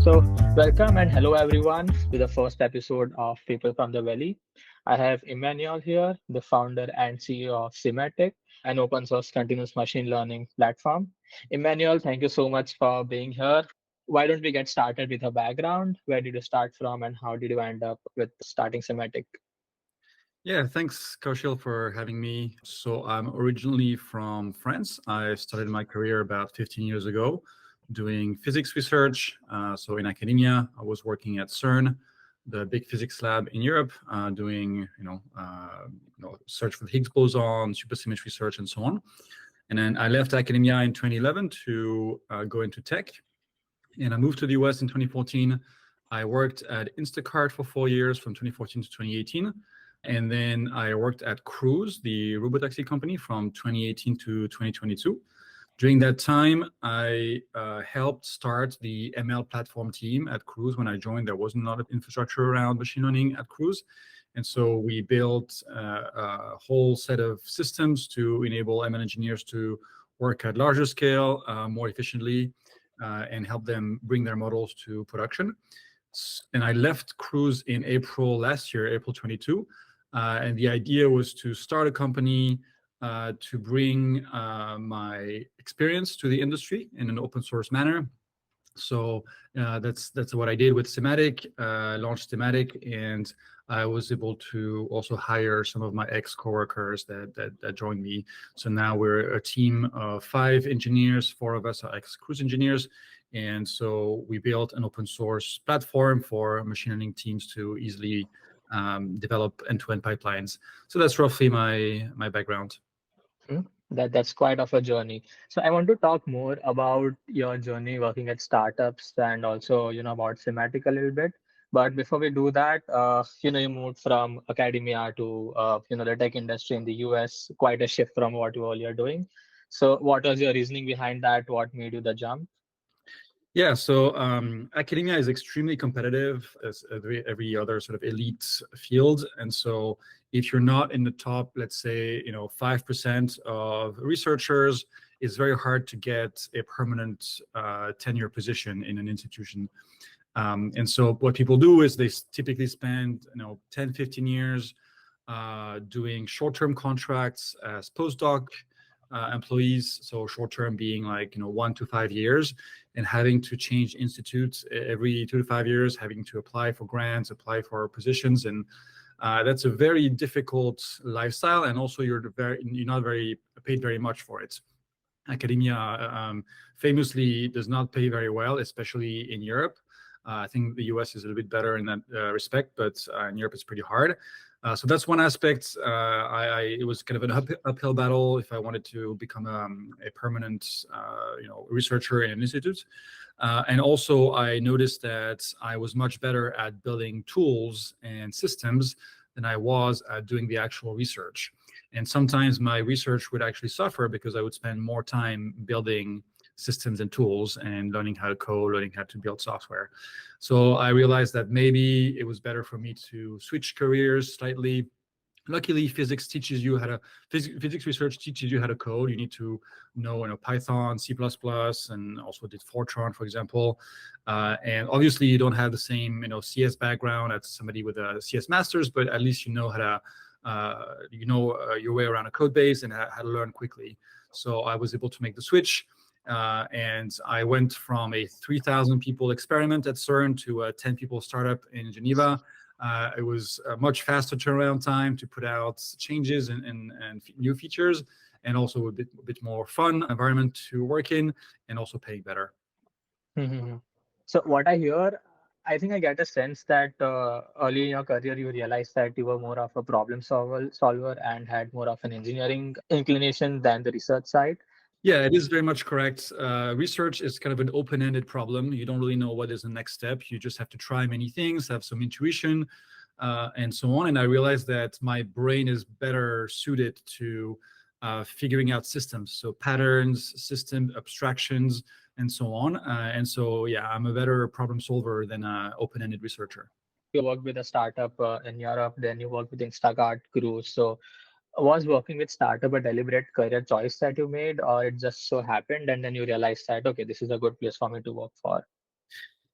Welcome and hello everyone to the first episode of People from the Valley. I have Emmanuel here, the founder and CEO of Sematic, an open source continuous machine learning platform. Emmanuel, thank you so much for being here. Why don't we get started with a background? Where did you start from and how did you end up with starting Sematic? Yeah, thanks, Kaushal, for having me. So I'm originally from France. I started my career about 15 years ago doing physics research. So in academia, I was working at CERN, the big physics lab in Europe, doing search for the Higgs boson, supersymmetry research, and so on. And then I left academia in 2011 to go into tech, and I moved to the US in 2014. I worked at Instacart for 4 years, from 2014 to 2018. And then I worked at Cruise, the robotaxi company, from 2018 to 2022. During that time, I helped start the ML platform team at Cruise. When I joined, there wasn't a lot of infrastructure around machine learning at Cruise. And so we built a whole set of systems to enable ML engineers to work at larger scale, more efficiently, and help them bring their models to production. And I left Cruise in April last year, April 22. And the idea was to start a company to bring my experience to the industry in an open source manner. So that's what I did with Sematic, launched Sematic, and I was able to also hire some of my ex-coworkers that joined me. So now we're a team of 5 engineers. 4 of us are ex-Cruise engineers. And so we built an open source platform for machine learning teams to easily develop end-to-end pipelines. So that's roughly my background. Hmm? That's quite of a journey. So I want to talk more about your journey working at startups and also, about Sematic a little bit. But before we do that, you moved from academia to, the tech industry in the US, quite a shift from what you were earlier doing. So what was your reasoning behind that? What made you the jump? Yeah, so academia is extremely competitive as every other sort of elite field, and so if you're not in the top, let's say, 5% of researchers, it's very hard to get a permanent tenure position in an institution. And so what people do is they typically spend 10, 15 years doing short-term contracts as postdoc employees, so short-term being like 1 to 5 years, and having to change institutes every 2 to 5 years, having to apply for grants, apply for positions, and that's a very difficult lifestyle. And also you're not very paid very much for it. Academia famously does not pay very well, especially in Europe. I think the US is a little bit better in that respect, but in Europe it's pretty hard. So that's one aspect. It was kind of an uphill battle if I wanted to become a permanent, researcher in an institute. And also, I noticed that I was much better at building tools and systems than I was at doing the actual research. And sometimes my research would actually suffer because I would spend more time building systems and tools and learning how to code, learning how to build software. So I realized that maybe it was better for me to switch careers slightly. Luckily, physics research teaches you how to code. You need to know, Python, C++, and also did Fortran, for example. And obviously, you don't have the same, CS background as somebody with a CS master's, but at least you know how to your way around a code base and how to learn quickly. So I was able to make the switch, and I went from a 3,000 people experiment at CERN to a 10 people startup in Geneva. It was a much faster turnaround time to put out changes and new features, and also a bit more fun environment to work in, and also paying better. Mhm. So what I hear, I think I get a sense that early in your career you realized that you were more of a problem solver and had more of an engineering inclination than the research side. Yeah, it is very much correct. Research is kind of an open-ended problem. You don't really know what is the next step. You just have to try many things, have some intuition, and so on. And I realized that my brain is better suited to figuring out systems, so patterns, system abstractions, and so on. And so, yeah, I'm a better problem solver than an open-ended researcher. You worked with a startup in Europe, then you worked with Instacart, Cruise. So was working with startup a deliberate career choice that you made, or it just so happened and then you realized that, okay, this is a good place for me to work for?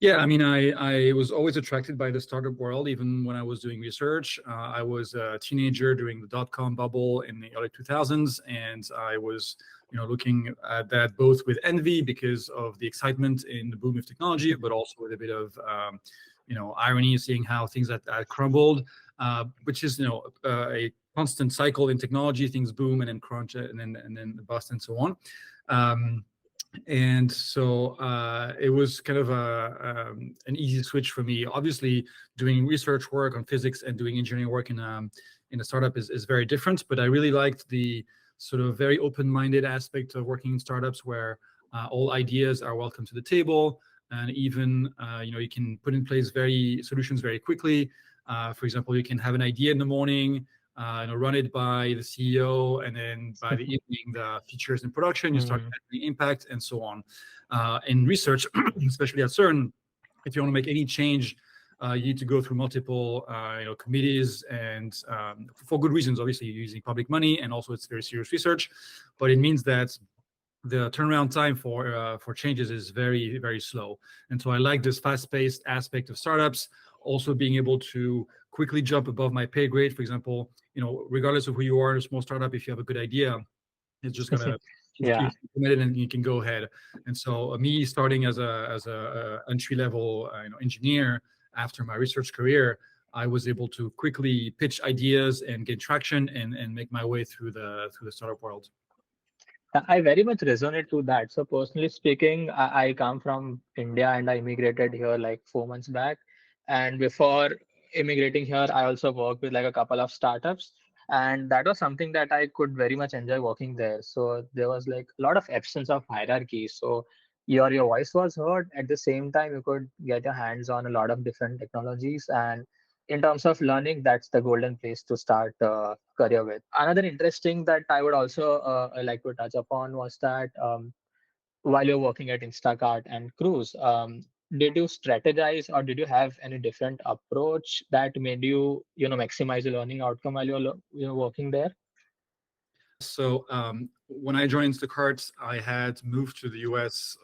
Yeah, I mean, I was always attracted by the startup world, even when I was doing research. I was a teenager during the dot-com bubble in the early 2000s, and I was, looking at that both with envy because of the excitement in the boom of technology, but also with a bit of, irony, seeing how things that crumbled, which is, a constant cycle in technology. Things boom and then crunch and then bust and so on. Um, and so it was kind of an easy switch for me. Obviously, doing research work on physics and doing engineering work in a startup is very different. But I really liked the sort of very open-minded aspect of working in startups, where all ideas are welcome to the table, and even you can put in place very solutions very quickly. For example, you can have an idea in the morning, run it by the CEO, and then by the evening, the features in production, you start Hmm. measuring impact and so on. In research, especially at CERN, if you want to make any change, you need to go through multiple, committees, and for good reasons. Obviously, you're using public money, and also it's very serious research, but it means that the turnaround time for changes is very, very slow. And so I like this fast-paced aspect of startups. Also being able to quickly jump above my pay grade. For example, regardless of who you are in a small startup, if you have a good idea, it's just gonna just Yeah. keep committed and you can go ahead. And so me starting as a entry level engineer after my research career, I was able to quickly pitch ideas and get traction and make my way through the startup world. I very much resonate to that. So personally speaking, I come from India and I immigrated here like 4 months back. And before immigrating here, I also worked with like a couple of startups. And that was something that I could very much enjoy working there. So there was like a lot of absence of hierarchy. So your voice was heard. At the same time, you could get your hands on a lot of different technologies. And in terms of learning, that's the golden place to start career with. Another interesting that I would also like to touch upon was that while you're working at Instacart and Cruise, did you strategize or did you have any different approach that made you, maximize your learning outcome while you're working there? Yes. So when I joined Instacart, I had moved to the US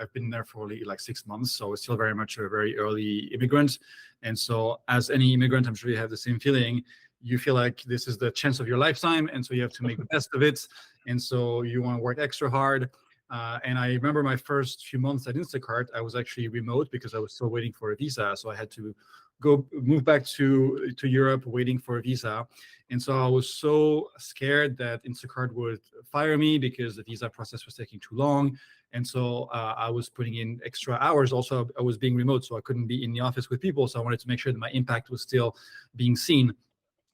I've been there for only like 6 months. So it's still very much a very early immigrant. And so, as any immigrant, I'm sure you have the same feeling. You feel like this is the chance of your lifetime. And so you have to make the best of it. And so you want to work extra hard. And I remember my first few months at Instacart, I was actually remote because I was still waiting for a visa. So I had to go move back to Europe waiting for a visa. And so I was so scared that Instacart would fire me because the visa process was taking too long. And so I was putting in extra hours. Also, I was being remote, so I couldn't be in the office with people. So I wanted to make sure that my impact was still being seen.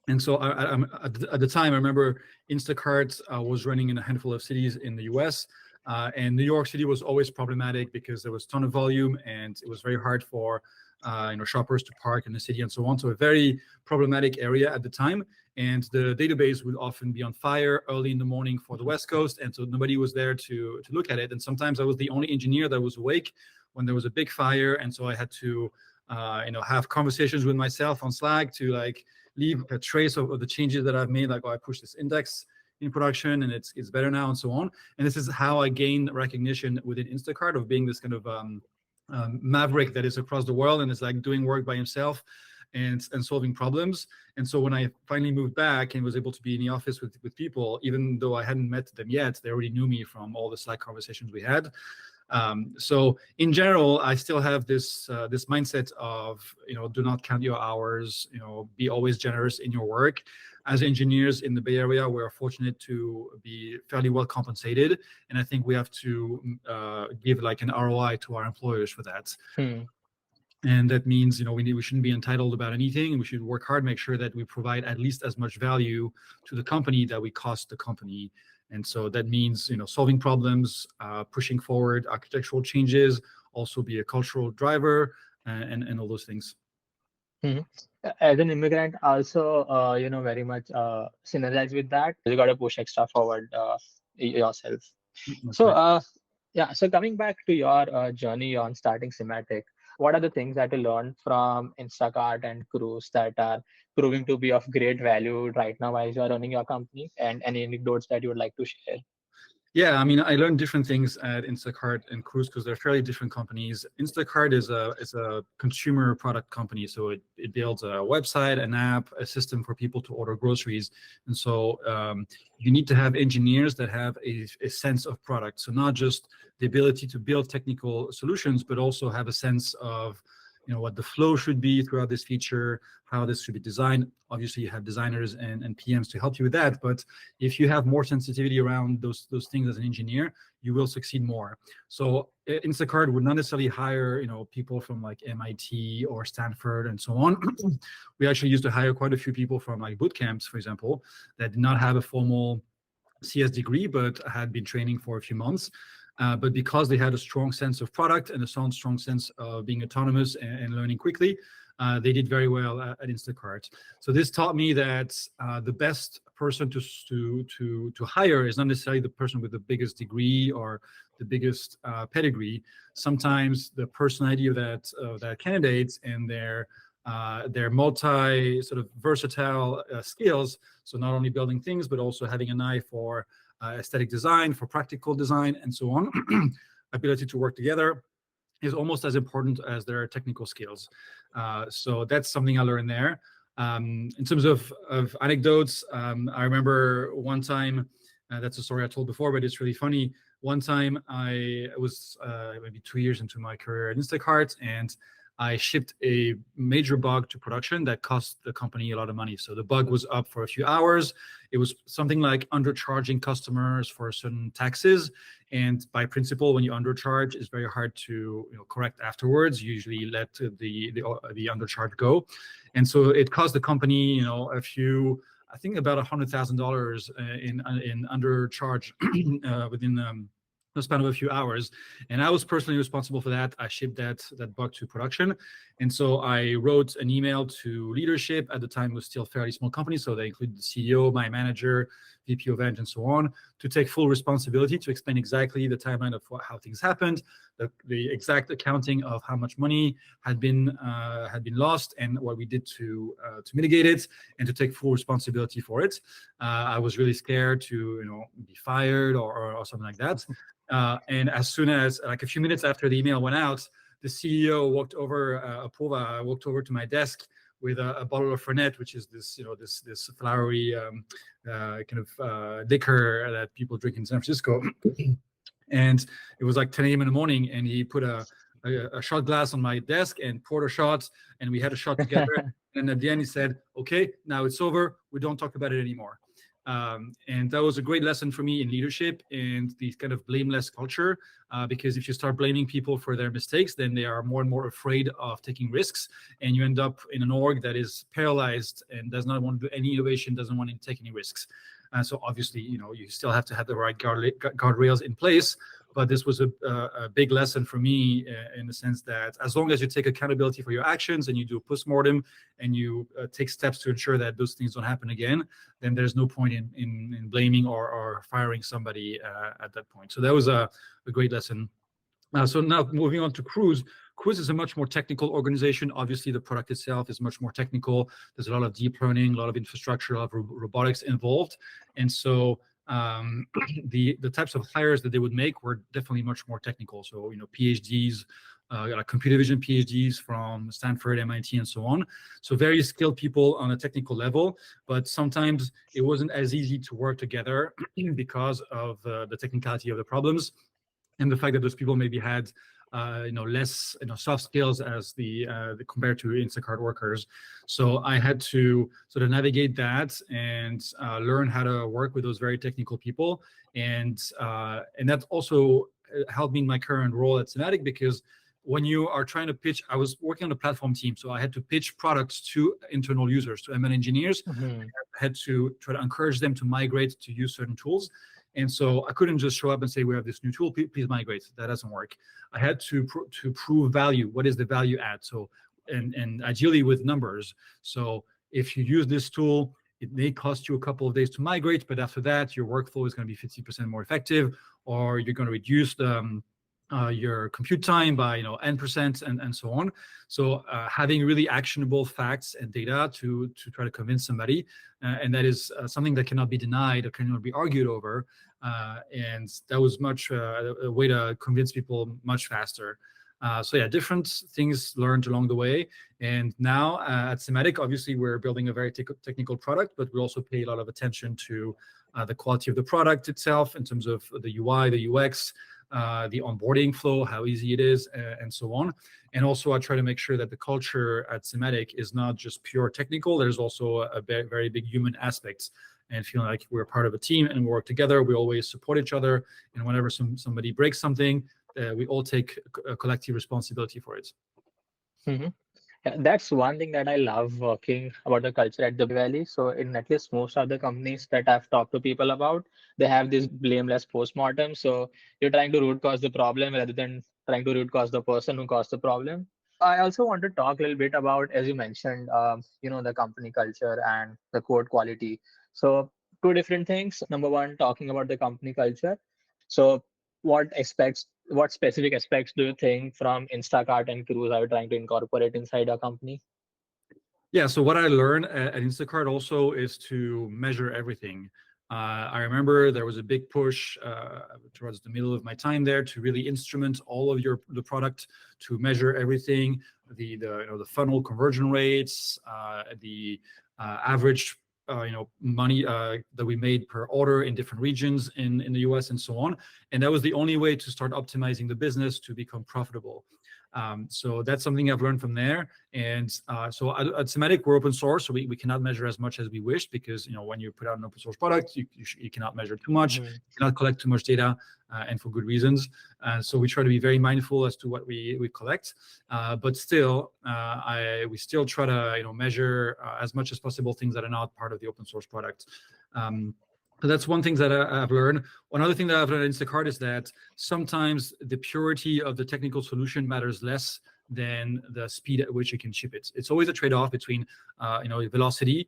And so at the time, I remember Instacart was running in a handful of cities in the US. And New York City was always problematic because there was a ton of volume and it was very hard for shoppers to park in the city and so on. So a very problematic area at the time. And the database would often be on fire early in the morning for the West Coast. And so nobody was there to look at it. And sometimes I was the only engineer that was awake when there was a big fire. And so I had to have conversations with myself on Slack to like leave a trace of the changes that I've made, like, oh, I pushed this index in production and it's better now and so on. And this is how I gained recognition within Instacart of being this kind of maverick that is across the world and is like doing work by himself and solving problems. And so when I finally moved back and was able to be in the office with people, even though I hadn't met them yet, they already knew me from all the Slack conversations we had. So in general, I still have this mindset of do not count your hours. Be always generous in your work. As engineers in the Bay Area, we are fortunate to be fairly well compensated, and I think we have to give like an ROI to our employers for that. Hmm. And that means, we shouldn't be entitled about anything. We should work hard, make sure that we provide at least as much value to the company that we cost the company. And so that means, solving problems, pushing forward architectural changes, also be a cultural driver, and all those things. Mhm. As an immigrant, also, very much synergize with that. You got to push extra forward yourself. That's So, right. yeah, so coming back to your journey on starting Sematic, what are the things that you learned from Instacart and Cruise that are proving to be of great value right now while you are running your company, and any anecdotes that you would like to share? Yeah, I mean, I learned different things at Instacart and Cruise because they're fairly different companies. Instacart is a consumer product company, so it builds a website, an app, a system for people to order groceries, and so you need to have engineers that have a sense of product. So not just the ability to build technical solutions, but also have a sense of what the flow should be throughout this feature, how this should be designed. Obviously, you have designers and PMs to help you with that, but if you have more sensitivity around those things as an engineer, you will succeed more. So Instacart would not necessarily hire people from like MIT or Stanford and so on. We actually used to hire quite a few people from like boot camps, for example, that did not have a formal CS degree, but had been training for a few months. But because they had a strong sense of product and a strong sense of being autonomous and learning quickly, they did very well at Instacart. So this taught me that the best person to hire is not necessarily the person with the biggest degree or the biggest pedigree. Sometimes the personality of that candidate and their multi sort of versatile skills. So not only building things, but also having an eye for aesthetic design, for practical design, and so on. Ability to work together is almost as important as their technical skills. So that's something I learned there. In terms of anecdotes, I remember one time, that's a story I told before, but it's really funny. One time I was maybe 2 years into my career at Instacart, and I shipped a major bug to production that cost the company a lot of money. So the bug was up for a few hours. It was something like undercharging customers for certain taxes. And by principle, when you undercharge, it's very hard to correct afterwards. You usually let the undercharge go. And so it cost the company, I think about $100,000 in undercharge within the span of a few hours. And I was personally responsible for that. I shipped that bug to production. And so I wrote an email to leadership. At the time, it was still a fairly small company. So they included the CEO, my manager, VP of Eng, and so on, to take full responsibility, to explain exactly the timeline of how things happened, the exact accounting of how much money had been lost, and what we did to mitigate it, and to take full responsibility for it. I was really scared to be fired or something like that. And as soon as, like a few minutes after the email went out, the CEO walked over to my desk with a bottle of Fernet, which is this flowery kind of liquor that people drink in San Francisco. And it was like 10 a.m. in the morning, and he put a shot glass on my desk and poured a shot, and we had a shot together. And at the end, he said, "Okay, now it's over. We don't talk about it anymore." And that was a great lesson for me in leadership and the kind of blameless culture, because if you start blaming people for their mistakes, then they are more and more afraid of taking risks, and you end up in an org that is paralyzed and does not want to do any innovation, doesn't want to take any risks. So obviously, you still have to have the right guardrails in place. But this was a big lesson for me in the sense that as long as you take accountability for your actions and you do a postmortem and you take steps to ensure that those things don't happen again, then there's no point in blaming or firing somebody at that point. So that was a great lesson. So now moving on to Cruise. Cruise is a much more technical organization. Obviously, the product itself is much more technical. There's a lot of deep learning, a lot of infrastructure, a lot of robotics involved. And so the types of hires that they would make were definitely much more technical. So, PhDs, like computer vision PhDs from Stanford, MIT, and so on. So very skilled people on a technical level, but sometimes it wasn't as easy to work together because of the technicality of the problems, and the fact that those people maybe had less soft skills as the compared to Instacart workers. So I had to sort of navigate that and learn how to work with those very technical people, and that also helped me in my current role at Semantic, because when you are trying to pitch, I was working on a platform team, so I had to pitch products to internal users, to ML engineers. Mhm. I had to try to encourage them to migrate to use certain tools. And so I couldn't just show up and say, we have this new tool, please migrate. That doesn't work. I had to prove value. What is the value add? So, and ideally with numbers. So if you use this tool, it may cost you a couple of days to migrate, but after that, your workflow is going to be 50% more effective, or you're going to reduce your compute time by n%, and so on. So having really actionable facts and data to try to convince somebody, and that is something that cannot be denied or cannot be argued over. And that was much a way to convince people much faster. So yeah, different things learned along the way. And now at Sematic, obviously we're building a very technical product, but we also pay a lot of attention to the quality of the product itself in terms of the UI, the UX, the onboarding flow, how easy it is, and so on. And also I try to make sure that the culture at Sematic is not just pure technical. There's also a very big human aspect, and feeling like we're part of a team and we work together. We always support each other. And whenever somebody breaks something, we all take a collective responsibility for it. Hmm. Yeah, that's one thing that I love working about the culture at the Valley. So in at least most of the companies that I've talked to people about, they have this blameless postmortem. So you're trying to root cause the problem rather than trying to root cause the person who caused the problem. I also want to talk a little bit about, as you mentioned, the company culture and the code quality. So two different things. Number one, talking about the company culture. So what specific aspects do you think from Instacart and Cruise are you trying to incorporate inside a company? Yeah, so what I learned at Instacart also is to measure everything. I remember there was a big push towards the middle of my time there to really instrument all of the product, to measure everything, the funnel conversion rates, the average money that we made per order in different regions in the US, and so on. And that was the only way to start optimizing the business to become profitable. So that's something I've learned from there. And so at Sematic, we're open source, so we cannot measure as much as we wish, because when you put out an open source product, you cannot measure too much, you cannot collect too much data, and for good reasons. So we try to be very mindful as to what we collect, but still, we still try to measure as much as possible things that are not part of the open source product. So that's one thing that I've learned. One other thing that I've learned at Instacart is that sometimes the purity of the technical solution matters less than the speed at which you can ship it. It's always a trade-off between velocity,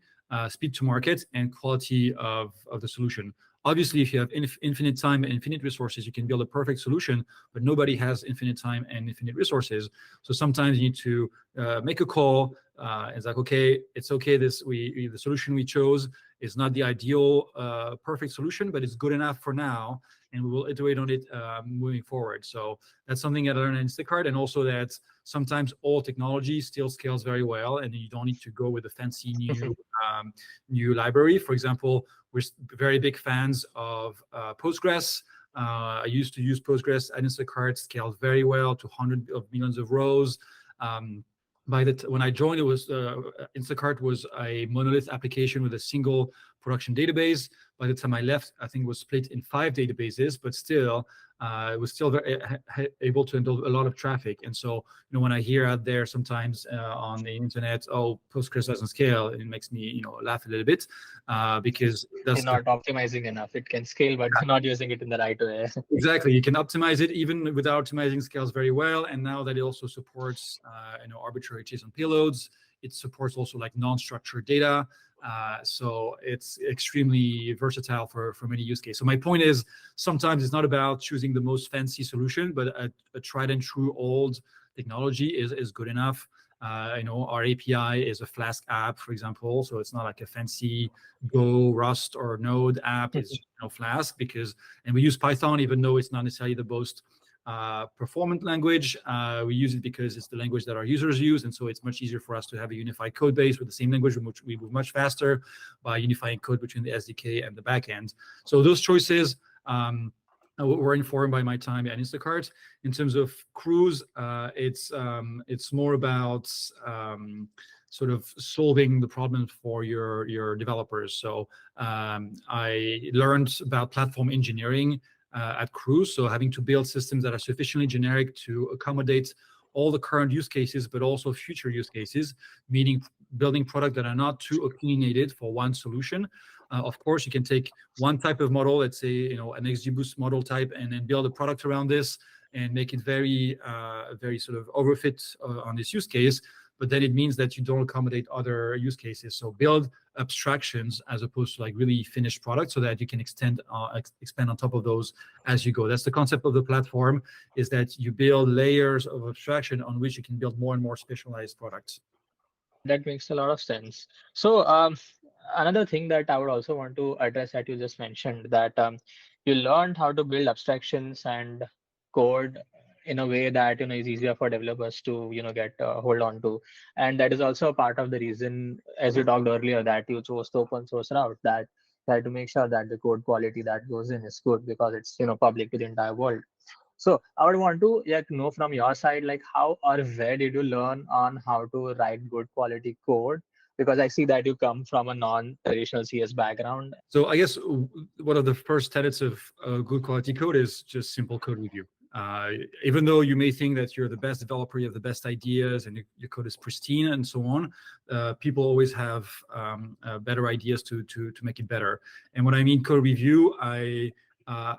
speed to market, and quality of the solution. Obviously, if you have infinite time and infinite resources, you can build a perfect solution, but nobody has infinite time and infinite resources. So sometimes you need to make a call. It's like, okay, it's okay. The solution we chose is not the ideal perfect solution, but it's good enough for now, and we will iterate on it moving forward. So that's something I learned in Instacart, and also that sometimes all technology still scales very well, and you don't need to go with a fancy new library. For example, we're very big fans of Postgres. I used to use Postgres at Instacart, scaled very well to hundreds of millions of rows. When I joined, it was Instacart was a monolith application with a single production database. By the time I left, I think it was split in 5 databases, but still, it was still very able to handle a lot of traffic. And so, when I hear out there sometimes on the internet, "Oh, Postgres doesn't scale," it makes me, laugh a little bit, because You're that's not optimizing enough. It can scale, but you're not using it in the right way. exactly. You can optimize it even without optimizing scales very well. And now that it also supports, arbitrary JSON payloads, it supports also like non-structured data. So it's extremely versatile for many use cases. So my point is, sometimes it's not about choosing the most fancy solution, but a tried and true old technology is good enough. Our API is a Flask app, for example, so it's not like a fancy Go, Rust, or Node app. It's Flask, and we use Python, even though it's not necessarily the most performant language. We use it because it's the language that our users use, and so it's much easier for us to have a unified code base with the same language, which we move much faster by unifying code between the SDK and the backend. So those choices were informed by my time at Instacart. In terms of Cruise, it's more about sort of solving the problems for your developers. So I learned about platform engineering at Cruise, so having to build systems that are sufficiently generic to accommodate all the current use cases, but also future use cases, meaning building products that are not too opinionated for one solution. Of course, you can take one type of model, let's say, an XGBoost model type, and then build a product around this and make it very, very sort of overfit on this use case. But then it means that you don't accommodate other use cases. So build abstractions as opposed to like really finished products, so that you can expand on top of those as you go. That's the concept of the platform, is that you build layers of abstraction on which you can build more and more specialized products. That makes a lot of sense. So, another thing that I would also want to address that you just mentioned that you learned how to build abstractions and code in a way that is easier for developers to get hold on to, and that is also a part of the reason, as you talked earlier, that you chose the open source route. That you had to make sure that the code quality that goes in is good because it's public to the entire world. So I would want to know from your side, like how or where did you learn on how to write good quality code? Because I see that you come from a non-traditional CS background. So I guess one of the first tenets of good quality code is just simple code review. Uh, Even though you may think that you're the best developer, you have the best ideas, and your code is pristine and so on, people always have better ideas to make it better. And when I mean code review, I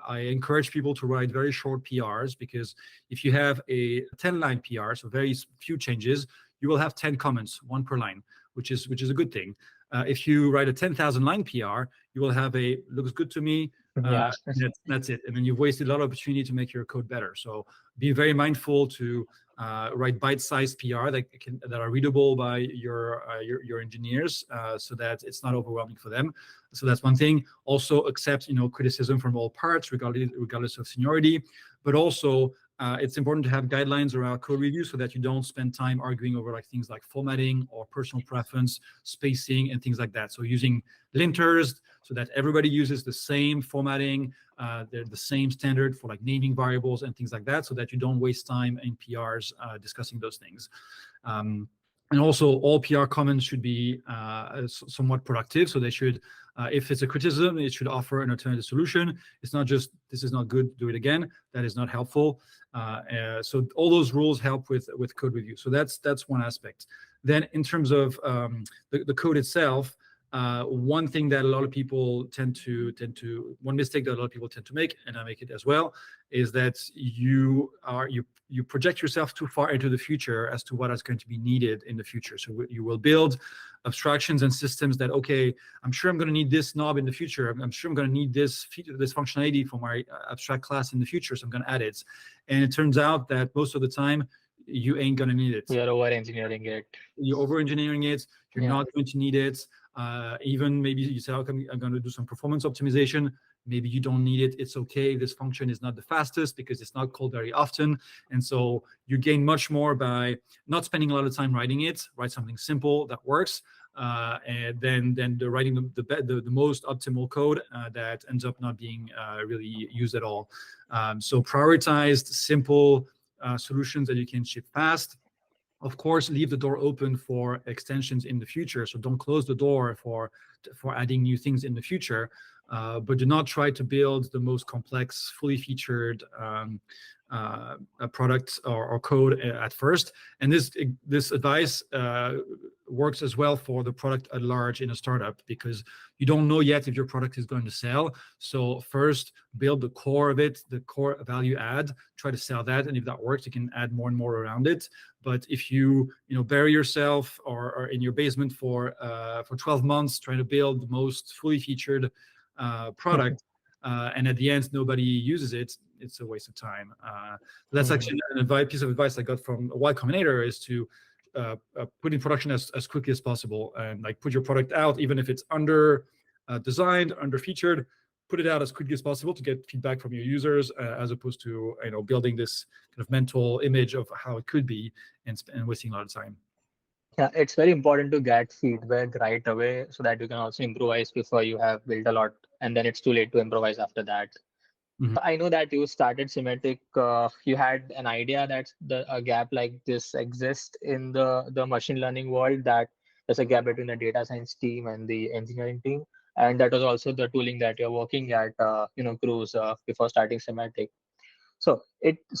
encourage people to write very short PRs, because if you have a 10-line PR, so very few changes, you will have 10 comments, one per line, which is a good thing. If you write a 10,000 line PR, you will have a looks good to me. Yeah. That's it. And then you've wasted a lot of opportunity to make your code better. So be very mindful to write bite-sized PR that are readable by your engineers, so that it's not overwhelming for them. So that's one thing. Also accept criticism from all parts, regardless of seniority. But also it's important to have guidelines around code review, so that you don't spend time arguing over like things like formatting or personal preference, spacing, and things like that. So using linters, so that everybody uses the same formatting, the same standard for like naming variables and things like that, so that you don't waste time in PRs discussing those things. And also, all PR comments should be somewhat productive. So they should, if it's a criticism, it should offer an alternative solution. It's not just, this is not good, do it again. That is not helpful. So all those rules help with code review. So that's one aspect. Then in terms of the code itself, one thing that a lot of people one mistake that a lot of people tend to make, and I make it as well, is that you project yourself too far into the future as to what is going to be needed in the future. So you will build abstractions and systems that, okay, I'm sure I'm going to need this knob in the future. I'm sure I'm going to need this functionality for my abstract class in the future, so I'm going to add it. And it turns out that most of the time you ain't going to need it. You're over engineering it. You're over engineering it. You're Yeah. not going to need it. Even maybe you say, okay, I'm going to do some performance optimization. Maybe you don't need it. It's okay. This function is not the fastest because it's not called very often. And so you gain much more by not spending a lot of time writing it. Write something simple that works. And then writing the most optimal code that ends up not being really used at all. So prioritized, simple solutions that you can ship fast. Of course, leave the door open for extensions in the future. So don't close the door for adding new things in the future, but do not try to build the most complex, fully featured product or code at first. And this advice works as well for the product at large in a startup, because you don't know yet if your product is going to sell. So first, build the core of it, the core value add, try to sell that, and if that works, you can add more and more around it. But if you bury yourself or in your basement for 12 months trying to build the most fully featured product, and at the end nobody uses it, it's a waste of time. That's actually an piece of advice I got from Y Combinator, is to put in production as quickly as possible, and like put your product out, even if it's under designed, under featured, put it out as quickly as possible to get feedback from your users, as opposed to building this kind of mental image of how it could be and wasting a lot of time. Yeah, it's very important to get feedback right away so that you can also improvise before you have built a lot, and then it's too late to improvise after that. Mhm. I know that you started Symmetric. You had an idea that a gap like this exists in the machine learning world, that there's a gap between the data science team and the engineering team, and that was also the tooling that you're working at, Cruise, before starting Symmetric. So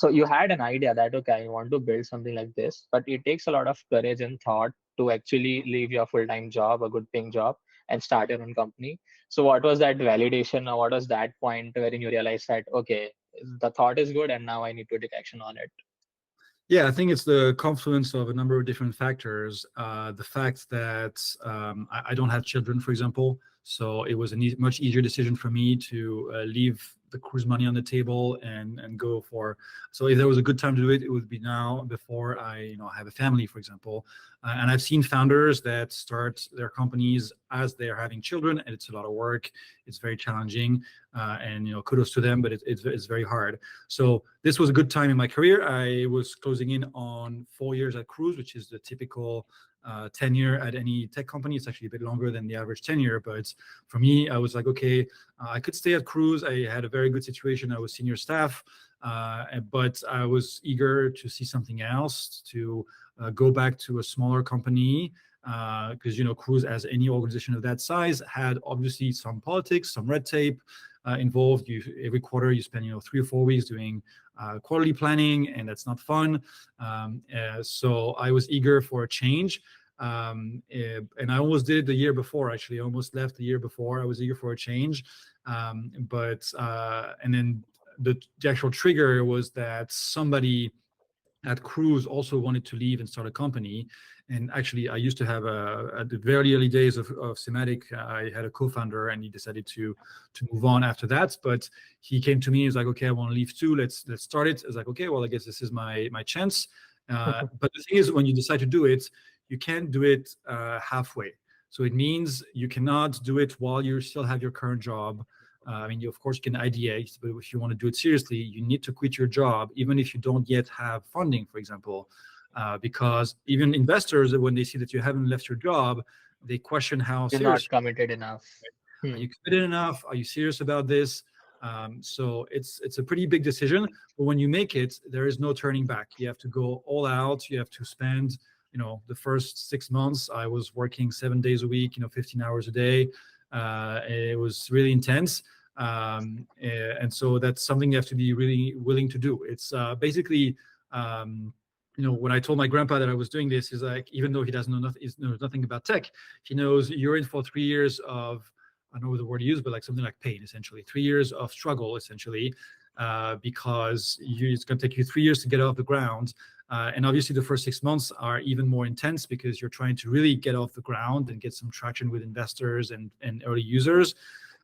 you had an idea that, okay, I want to build something like this, but it takes a lot of courage and thought to actually leave your full-time job, a good paying job, and start your own company. So what was that validation, or what was that point wherein you realized that, okay, the thought is good and now I need to take action on it? Yeah, I think it's the confluence of a number of different factors. The fact that I don't have children, for example, so it was a much easier decision for me to leave the cruise money on the table and go for. So if there was a good time to do it, it would be now before I, have a family, for example. And I've seen founders that start their companies as they're having children, and it's a lot of work. It's very challenging, and kudos to them, but it's very hard. So this was a good time in my career. I was closing in on 4 years at Cruise, which is the typical tenure at any tech company. It's actually a bit longer than the average tenure, but for me, I was like, okay, I could stay at Cruise. I had a very good situation. I was senior staff, but I was eager to see something else, to go back to a smaller company, because Cruise, as any organization of that size, had obviously some politics, some red tape involved. Every quarter you spend 3 or 4 weeks doing quarterly planning, and that's not fun. So I was eager for a change. And I almost did it the year before. Actually, I almost left the year before. I was eager for a change, but and then the actual trigger was that somebody at Cruise also wanted to leave and start a company. And actually, I used to have at the very early days of Semantic, I had a co-founder, and he decided to move on after that. But he came to me, he's like, okay, I want to leave too. Let's start it. I was like, okay, well, I guess this is my chance. But the thing is, when you decide to do it, you can't do it halfway. So it means you cannot do it while you still have your current job. I mean, of course, you can ideate, but if you want to do it seriously, you need to quit your job, even if you don't yet have funding, for example, because even investors, when they see that you haven't left your job, they question how You're serious not committed enough. are Hmm. you committed enough? Are you serious about this? So it's a pretty big decision, but when you make it, there is no turning back. You have to go all out. You have to spend, the first 6 months. I was working 7 days a week, 15 hours a day. It was really intense. And so that's something you have to be really willing to do. It's basically, when I told my grandpa that I was doing this, he's like, even though he doesn't know nothing, he knows nothing about tech, he knows you're in for 3 years of, I don't know the word to use, but like something like pain, essentially. 3 years of struggle, essentially, because it's going to take you 3 years to get off the ground. And obviously, the first 6 months are even more intense because you're trying to really get off the ground and get some traction with investors and early users.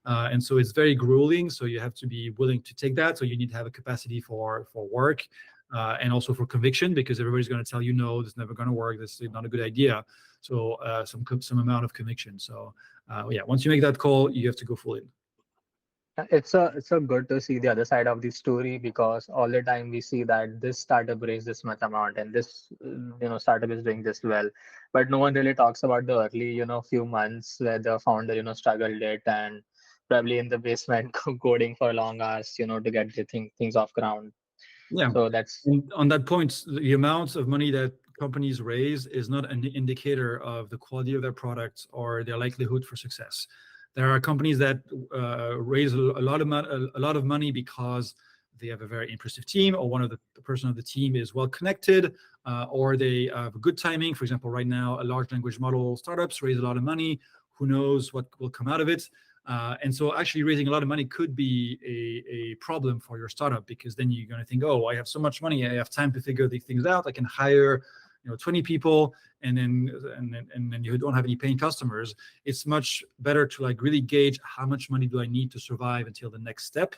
And so it's very grueling. So you have to be willing to take that. So you need to have a capacity for work. And also for conviction, because everybody's going to tell you, no, this is never going to work. This is not a good idea. So some amount of conviction. So yeah, once you make that call, you have to go full in. It's a good to see the other side of the story, because all the time we see that this startup raised this much amount and this startup is doing this well, but no one really talks about the early few months where the founder struggled it and probably in the basement coding for long hours to get the things off ground. Yeah. So that's And on that point, the amount of money that companies raise is not an indicator of the quality of their products or their likelihood for success. There are companies that raise a lot of money because they have a very impressive team, or one of the person of the team is well connected, or they have good timing. For example, right now, a large language model startups raise a lot of money. Who knows what will come out of it? And so actually raising a lot of money could be a problem for your startup, because then you're going to think, oh, I have so much money, I have time to figure these things out. I can hire 20 people, and then you don't have any paying customers. It's much better to like really gauge how much money do I need to survive until the next step,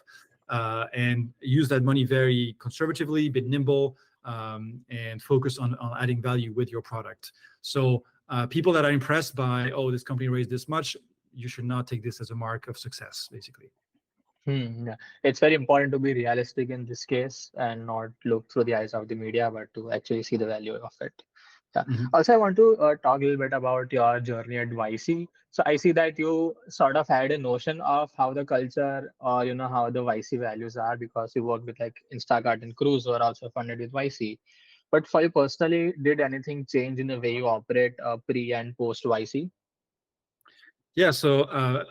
and use that money very conservatively, be nimble, and focus on adding value with your product. So people that are impressed by, oh, this company raised this much, you should not take this as a mark of success, basically. Yeah. It's very important to be realistic in this case and not look through the eyes of the media, but to actually see the value of it. Yeah. Mhm. Also, I want to talk a little bit about your journey at YC. So I see that you sort of had a notion of how the culture, or how the YC values are, because you work with like Instacart and Cruise, who are also funded with YC. But for you personally, did anything change in the way you operate pre and post YC? Yeah, so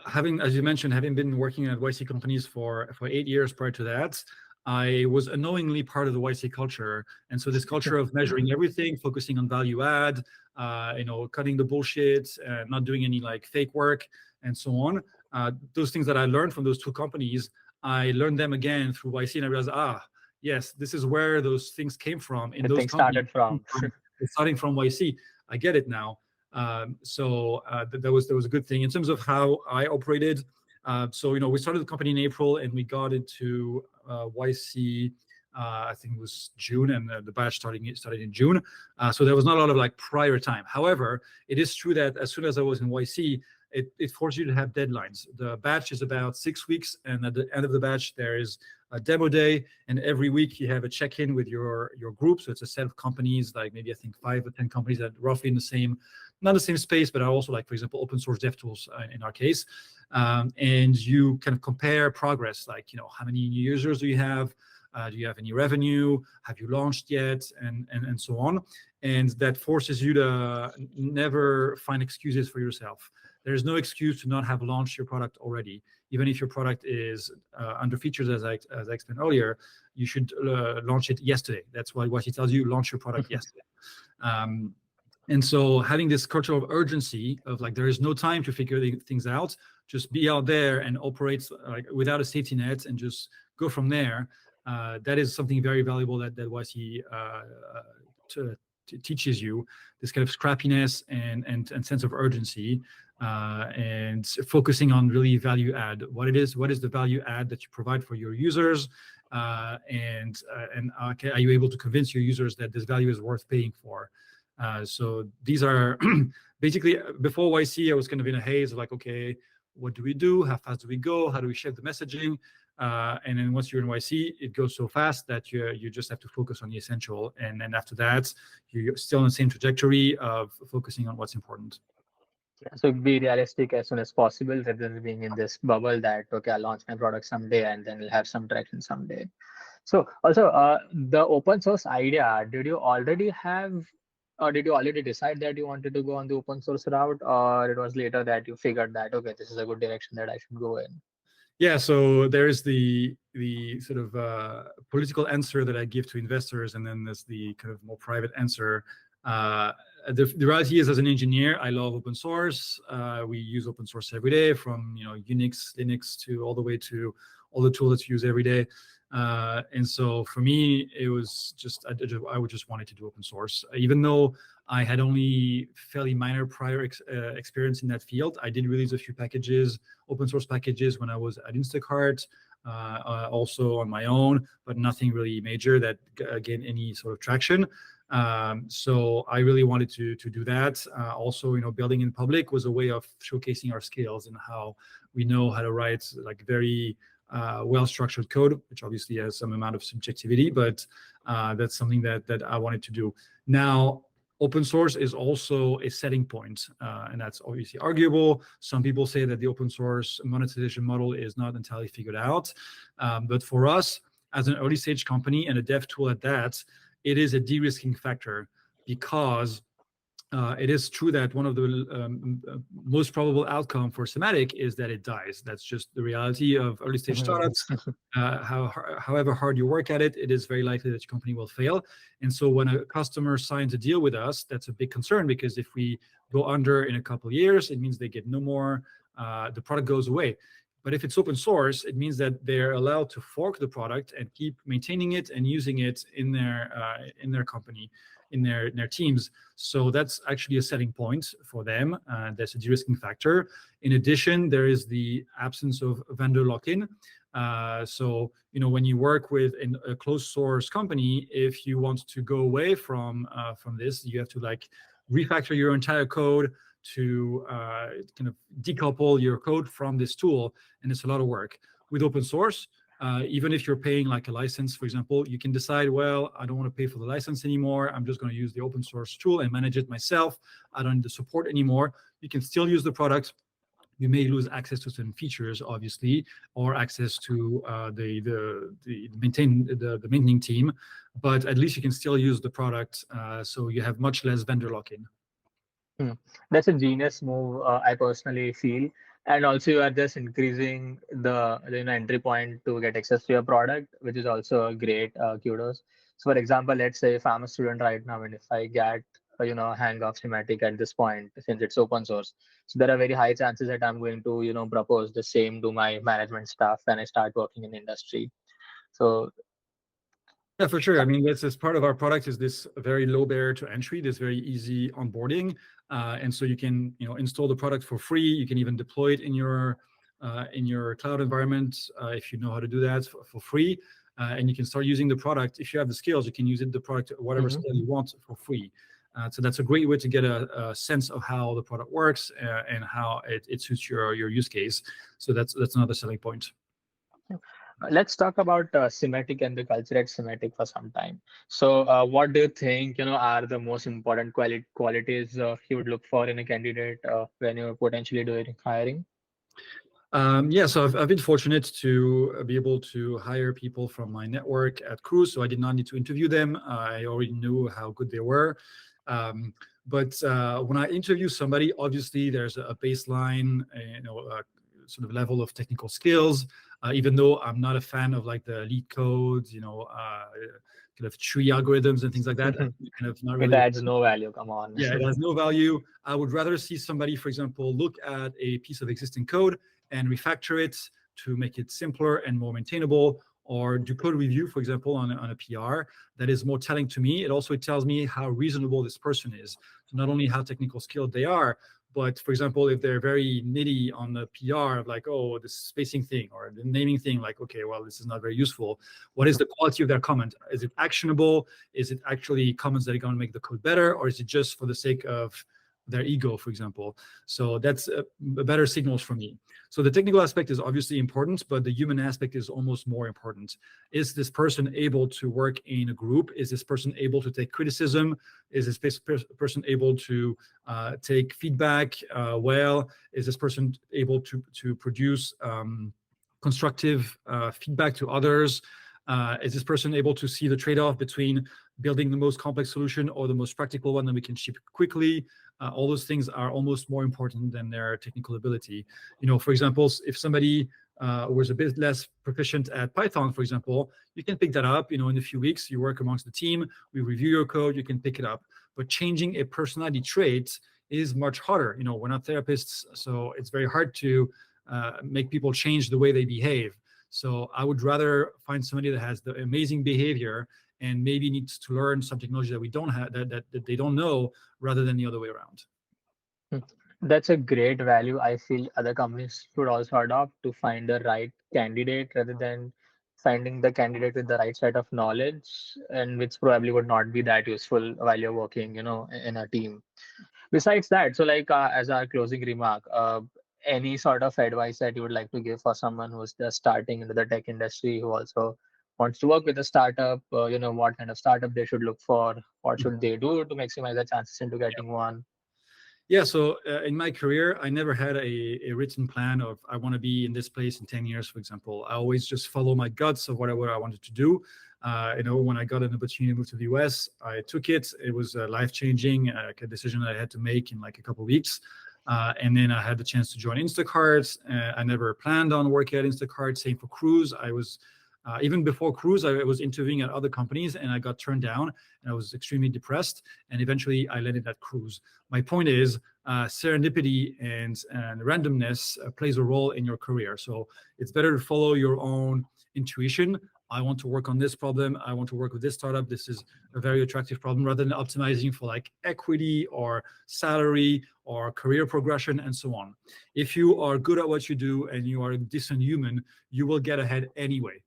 having, as you mentioned, having been working at YC companies for 8 years prior to that, I was unknowingly part of the YC culture. And so this culture of measuring everything, focusing on value add, cutting the bullshit, not doing any like fake work, and so on. Those things that I learned from those two companies, I learned them again through YC, and I realized, yes, this is where those things came from in The those thing companies. started from. Starting from YC, I get it now. That was a good thing in terms of how I operated. So we started the company in April and we got into YC. I think it was June, and the batch started in June. So there was not a lot of like prior time. However, it is true that as soon as I was in YC, it forced you to have deadlines. The batch is about 6 weeks, and at the end of the batch, there is a demo day, and every week you have a check-in with your group. So it's a set of companies, like maybe I think 5 or 10 companies that are roughly in the same, not the same space, but are also like, for example, open source dev tools in our case. And you kind of compare progress, like how many new users do you have? Do you have any revenue? Have you launched yet? And so on. And that forces you to never find excuses for yourself. There is no excuse to not have launched your product already. Even if your product is under features, as I explained earlier, you should launch it yesterday. That's what he tells you, launch your product yesterday. And so having this culture of urgency of like, there is no time to figure things out, just be out there and operate like without a safety net and just go from there. That is something very valuable that YC teaches you, this kind of scrappiness and sense of urgency, and focusing on really value add. What is the value add that you provide for your users, and are you able to convince your users that this value is worth paying for? So these are basically, before YC, I was kind of in a haze of like, okay, what do we do? How fast do we go? How do we shape the messaging? And then once you're in YC, it goes so fast that you just have to focus on the essential. And then after that, you're still on the same trajectory of focusing on what's important. Yeah, so be realistic as soon as possible rather than being in this bubble that, okay, I'll launch my product someday and then it'll have some traction someday. So also, the open source idea, did you already have, or did you already decide that you wanted to go on the open source route, or it was later that you figured that, okay, this is a good direction that I should go in? Yeah, so there is the sort of political answer that I give to investors, and then there's the kind of more private answer. The reality is, as an engineer, I love open source. We use open source every day, from Unix, Linux, to all the way to all the tools that you use every day. And so for me, it was just I would just wanted to do open source, even though I had only fairly minor prior experience in that field. I did release a few packages, open source packages, when I was at Instacart, also on my own, but nothing really major that gained any sort of traction. So I really wanted to do that. Also, building in public was a way of showcasing our skills and how we know how to write like very well-structured code, which obviously has some amount of subjectivity, but that's something that I wanted to do. Now, open source is also a setting point, and that's obviously arguable. Some people say that the open source monetization model is not entirely figured out. But for us, as an early stage company and a dev tool at that, it is a de-risking factor, because it is true that one of the most probable outcome for Semantic is that it dies. That's just the reality of early stage startups. However hard you work at it, it is very likely that your company will fail. And so when a customer signs a deal with us, that's a big concern, because if we go under in a couple of years, it means they get no more, the product goes away. But if it's open source, it means that they're allowed to fork the product and keep maintaining it and using it in their company, in their teams. So that's actually a setting point for them. That's a de-risking factor. In addition, there is the absence of vendor lock-in. So when you work with a closed source company, if you want to go away from this, you have to like refactor your entire code to kind of decouple your code from this tool, and it's a lot of work. With open source, even if you're paying like a license, for example, you can decide, well, I don't want to pay for the license anymore. I'm just going to use the open source tool and manage it myself. I don't need the support anymore. You can still use the product. You may lose access to certain features, obviously, or access to the maintaining team, but at least you can still use the product. So you have much less vendor lock-in. Hmm. That's a genius move, I personally feel. And also, you are just increasing the entry point to get access to your product, which is also a great kudos. So, for example, let's say if I'm a student right now, and if I get hang of schematic at this point, since it's open source, so there are very high chances that I'm going to propose the same to my management staff when I start working in the industry. So Yeah, for sure. I mean, this is part of our product is this very low barrier to entry, this very easy onboarding. And so you can, install the product for free. You can even deploy it in your cloud environment if you know how to do that for free. And you can start using the product. If you have the skills, you can use the product at whatever Mhm. scale you want for free. So that's a great way to get a sense of how the product works and how it suits your use case. So that's another selling point. Let's talk about Semitic and the culture at Semitic for some time. So, what do you think, are the most important qualities you would look for in a candidate when you're potentially doing hiring? Yeah, so I've been fortunate to be able to hire people from my network at Cruise, so I did not need to interview them. I already knew how good they were. But when I interview somebody, obviously there's a baseline, sort of level of technical skills. Even though I'm not a fan of like the lead codes, kind of tree algorithms and things like that, kind of not It really. adds no value. Come on. Yeah, it has no value. I would rather see somebody, for example, look at a piece of existing code and refactor it to make it simpler and more maintainable, or do code review, for example, on a PR. That is more telling to me. It tells me how reasonable this person is. So not only how technical skilled they are, but for example, if they're very nitty on the PR of like, oh, this spacing thing or the naming thing, like, okay, well, this is not very useful. What is the quality of their comment? Is it actionable? Is it actually comments that are going to make the code better, or is it just for the sake of their ego, for example? So that's a better signals for me. So the technical aspect is obviously important, but the human aspect is almost more important. Is this person able to work in a group? Is this person able to take criticism? Is this person able to take feedback well? Is this person able to produce constructive feedback to others? Is this person able to see the trade-off between building the most complex solution or the most practical one that we can ship quickly? All those things are almost more important than their technical ability. For example, if somebody was a bit less proficient at Python, for example, you can pick that up. In a few weeks, you work amongst the team, we review your code, you can pick it up. But changing a personality trait is much harder. We're not therapists, so it's very hard to make people change the way they behave. So I would rather find somebody that has the amazing behavior and maybe needs to learn some technology that we don't have, that they don't know, rather than the other way around. Hmm. That's a great value. I feel other companies should also adopt to find the right candidate rather than finding the candidate with the right set of knowledge and which probably would not be that useful while you're working, in a team. Besides that, so like as our closing remark, any sort of advice that you would like to give for someone who's just starting into the tech industry who also wants to work with a startup, what kind of startup they should look for, what should they do to maximize their chances into getting one? Yeah, so in my career, I never had a written plan of I want to be in this place in 10 years, for example. I always just follow my guts of what I wanted to do. When I got an opportunity to move to the US, I took it. It was life-changing, a decision that I had to make in like a couple of weeks. And then I had the chance to join Instacart. I never planned on working at Instacart. Same for Cruise. I was even before Cruise, I was interviewing at other companies and I got turned down and I was extremely depressed. And eventually I landed at Cruise. My point is serendipity and randomness plays a role in your career. So it's better to follow your own intuition. I want to work on this problem. I want to work with this startup. This is a very attractive problem, rather than optimizing for like equity or salary or career progression and so on. If you are good at what you do and you are a decent human, you will get ahead anyway.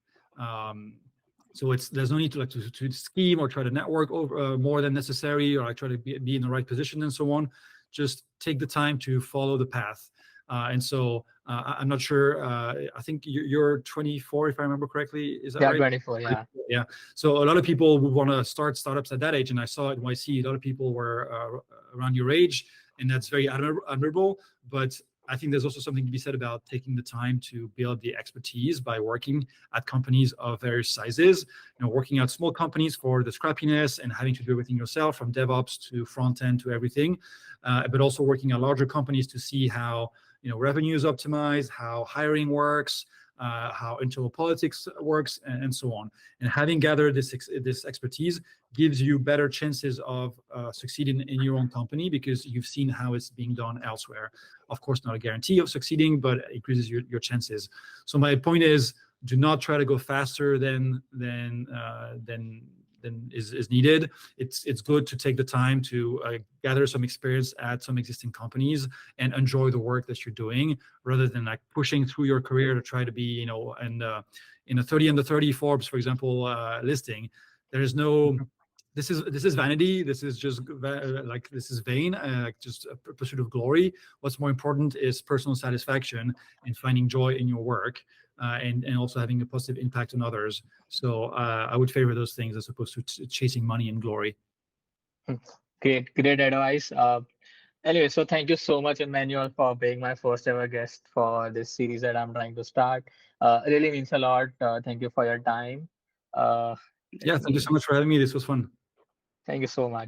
So there's no need to scheme or try to network over more than necessary, or I try to be in the right position and so on. Just take the time to follow the path. And so I'm not sure. I think you're 24, if I remember correctly. Is that Yeah, right? 24, yeah. Yeah. So a lot of people would want to start startups at that age, and I saw at YC a lot of people were around your age, and that's very admirable. But I think there's also something to be said about taking the time to build the expertise by working at companies of various sizes. Working at small companies for the scrappiness and having to do everything yourself, from DevOps to front end to everything, but also working at larger companies to see how revenue is optimized, how hiring works, how internal politics works, and so on. And having gathered this expertise gives you better chances of succeeding in your own company because you've seen how it's being done elsewhere. Of course, not a guarantee of succeeding, but it increases your chances. So my point is, Do not try to go faster than is needed. It's good to take the time to gather some experience at some existing companies and enjoy the work that you're doing, rather than like pushing through your career to try to be, and in a 30 under 30 Forbes, for example, listing. There is no, this is vanity. This is just like, this is vain, like just a pursuit of glory. What's more important is personal satisfaction and finding joy in your work, and also having a positive impact on others. So I would favor those things as opposed to chasing money and glory. Great advice. Anyway, so thank you so much, Emmanuel, for being my first ever guest for this series that I'm trying to start. It really means a lot. Thank you for your time. Let Yeah, thank you me so much for having me. This was fun. Thank you so much.